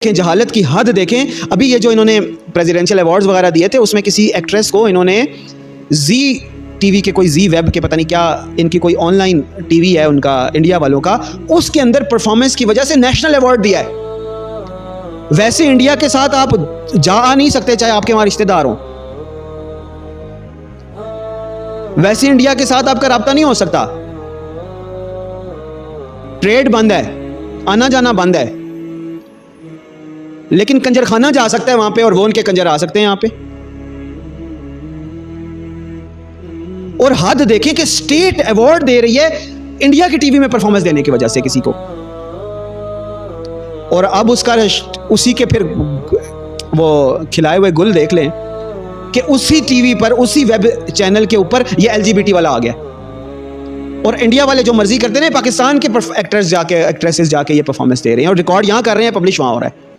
जहालत की हद देखें। अभी ये जो इन्होंने प्रेसिडेंशियल अवार्ड्स वगैरह दिए थे उसमें किसी एक्ट्रेस को इन्होंने जी टीवी के कोई जी वेब के पता नहीं क्या इनकी कोई ऑनलाइन टीवी है उनका इंडिया वालों का, उसके अंदर परफॉर्मेंस की वजह से नेशनल अवार्ड दिया है। वैसे इंडिया के साथ आप जा नहीं सकते चाहे आपके वहां रिश्तेदार हो, वैसे इंडिया के साथ आपका राब्ता नहीं हो सकता। ट्रेड बंद है, आना जाना बंद है, लेकिन कंजरखाना जा सकता है वहां पे और वो उनके कंजर आ सकते हैं यहां पे। और हद देखें कि स्टेट अवार्ड दे रही है इंडिया की टीवी में परफॉर्मेंस देने की वजह से किसी को, और अब उसका उसी के फिर वो खिलाए हुए गुल देख लें कि उसी टीवी पर उसी वेब चैनल के ऊपर ये एलजीबीटी वाला आ गया, और इंडिया वाले जो मर्जी करते हैं पाकिस्तान के एक्ट्रेसेस जाके ये परफॉर्मेंस दे रहे हैं और रिकॉर्ड यहां कर रहे हैं, पब्लिश वहां हो रहा है।